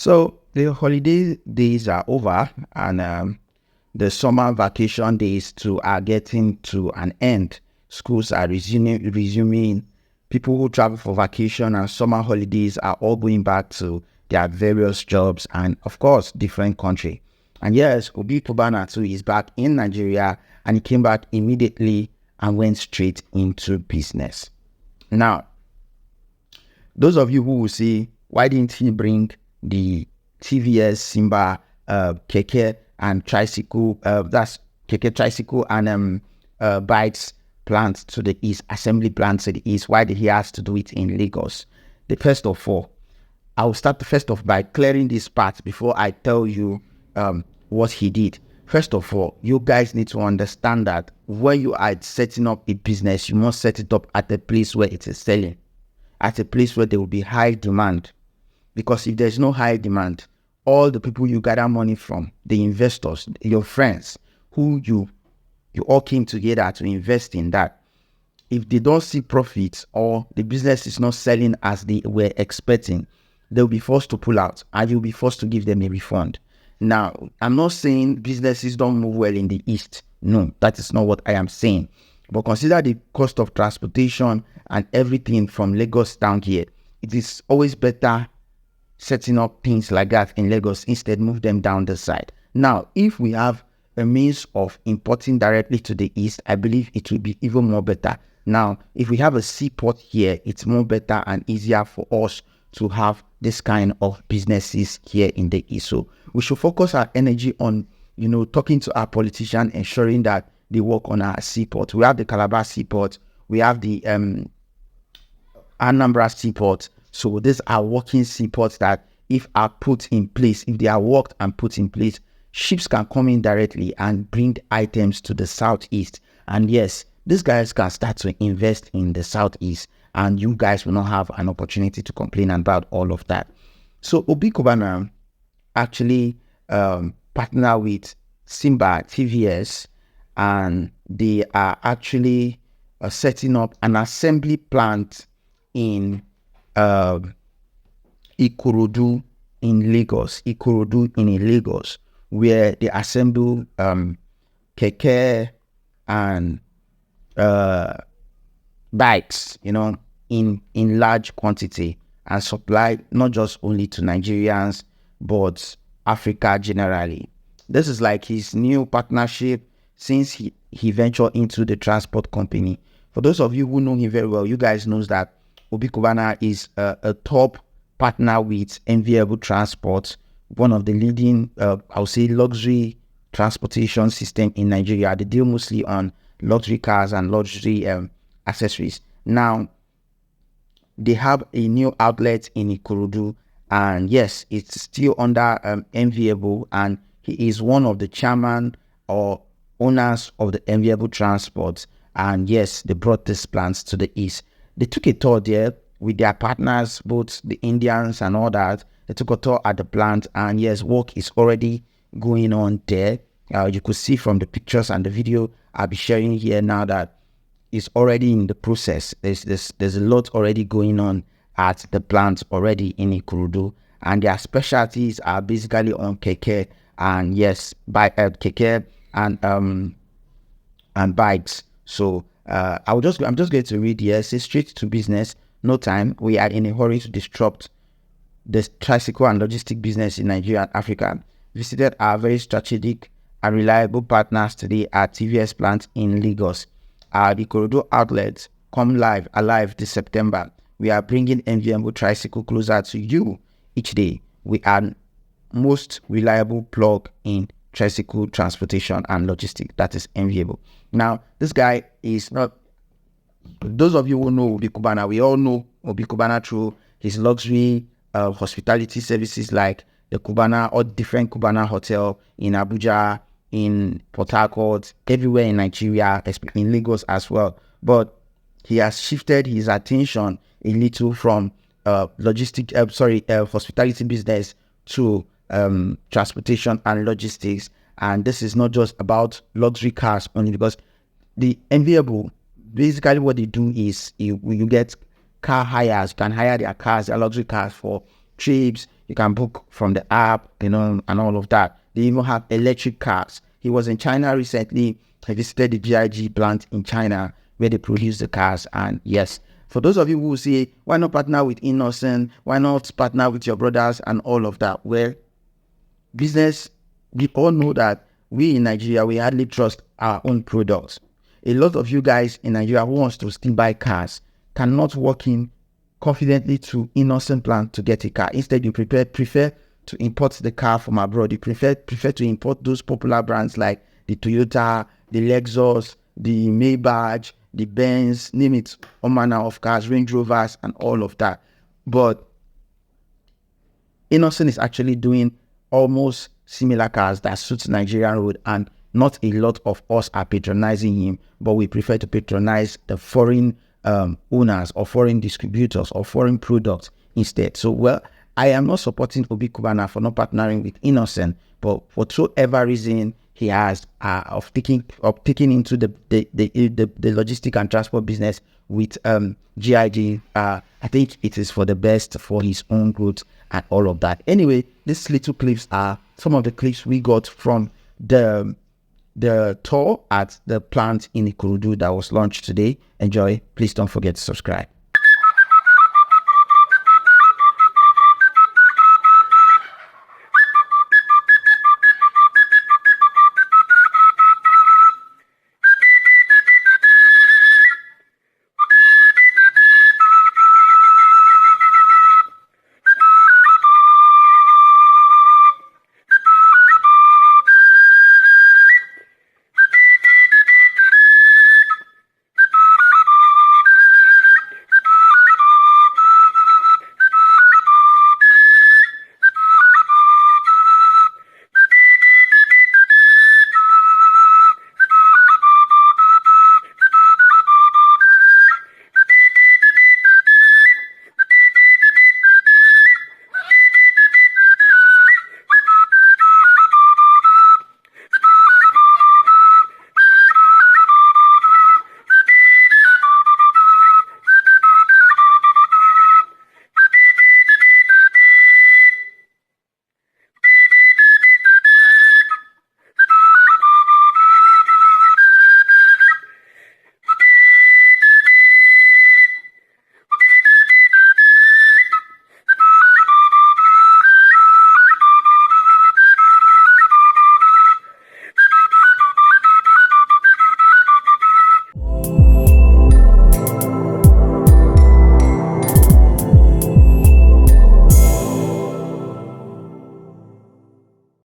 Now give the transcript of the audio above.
So the holiday days are over, and the summer vacation days too are getting to an end. Schools are resuming. People who travel for vacation and summer holidays are all going back to their various jobs and, of course, different country. And yes, Obi Cubana too is back in Nigeria, and he came back immediately and went straight into business. Now, those of you who will say, why didn't he bring the TVS, Simba, Keke and tricycle, that's Keke tricycle and bikes plant to the east, assembly plant to the east? Why did he have to do it in Lagos? First of all, I will start first off by clearing this part before I tell you what he did. First of all, you guys need to understand that when you are setting up a business, you must set it up at a place where it is selling, at a place where there will be high demand. Because if there's no high demand, all the people you gather money from, the investors, your friends, who you all came together to invest in that, if they don't see profits or the business is not selling as they were expecting, they'll be forced to pull out and you'll be forced to give them a refund. Now, I'm not saying businesses don't move well in the East. No, that is not what I am saying. But consider the cost of transportation and everything from Lagos down here. It is always better setting up things like that in Lagos, instead move them down the side. Now, if we have a means of importing directly to the East, I believe it will be even more better. Now, if we have a seaport here, it's more better and easier for us to have this kind of businesses here in the East. So we should focus our energy on, talking to our politicians, ensuring that they work on our seaport. We have the Calabar seaport, we have the Anambra seaport. So these are working seaports that if are put in place, if they are worked and put in place, ships can come in directly and bring items to the southeast. And yes, these guys can start to invest in the southeast, and you guys will not have an opportunity to complain about all of that. So Obi Cubana actually partner with Simba Tvs, and they are actually setting up an assembly plant in Ikorodu in Lagos, where they assemble Keke and bikes, in large quantity, and supply not just only to Nigerians but Africa generally. This is like his new partnership since he ventured into the transport company. For those of you who know him very well, you guys knows that Obi Cubana is a top partner with Enviable Transport, one of the leading, I would say, luxury transportation system in Nigeria. They deal mostly on luxury cars and luxury accessories. Now, they have a new outlet in Ikorodu, and yes, it's still under Enviable, and he is one of the chairman or owners of the Enviable Transport. And yes, they brought these plants to the east. They took a tour there with their partners, both the Indians and all that. They took a tour at the plant, and yes, work is already going on there. You could see from the pictures and the video I'll be sharing here now that it's already in the process. There's a lot already going on at the plant already in Ikorodu, and their specialties are basically on Keke and yes, by Keke and bikes. So I'm just going to read here. Say straight to business, no time. We are in a hurry to disrupt the tricycle and logistic business in Nigeria and Africa. Visited our very strategic and reliable partners today at TVS plant in Lagos. Our Ikorodu outlet come alive this September. We are bringing Enviable Tricycle closer to you each day. We are most reliable plug in tricycle transportation and logistics. That is Enviable. Now, this guy is not. Those of you who know Obi Cubana, we all know Obi Cubana through his luxury hospitality services like the Cubana or different Cubana hotel in Abuja, in Port Harcourt, everywhere in Nigeria, in Lagos as well. But he has shifted his attention a little from hospitality business to transportation and logistics. And this is not just about luxury cars only, because the Enviable, basically what they do is you get car hires. You can hire their cars, their luxury cars for trips. You can book from the app, and all of that. They even have electric cars. He was in China recently. He visited the GIG plant in China where they produce the cars. And yes, for those of you who say, why not partner with Innocent? Why not partner with your brothers and all of that? Well, business, we all know that we in Nigeria, we hardly trust our own products. A lot of you guys in Nigeria who wants to still buy cars cannot walk in confidently to Innocent plant to get a car. Instead, you prefer to import the car from abroad. You prefer to import those popular brands like the Toyota, the Lexus, the Maybach, the Benz, name it, all manner of cars, Range Rovers, and all of that. But Innocent is actually doing almost similar cars that suits Nigerian road, and not a lot of us are patronizing him, but we prefer to patronize the foreign owners or foreign distributors or foreign products instead. So, well, I am not supporting Obi Cubana for not partnering with Innocent, but for whatsoever reason he has of taking into the logistic and transport business with GIG, I think it is for the best for his own growth and all of that. Anyway, these little clips are some of the clips we got from the tour at the plant in Ikorodu that was launched today. Enjoy. Please don't forget to subscribe.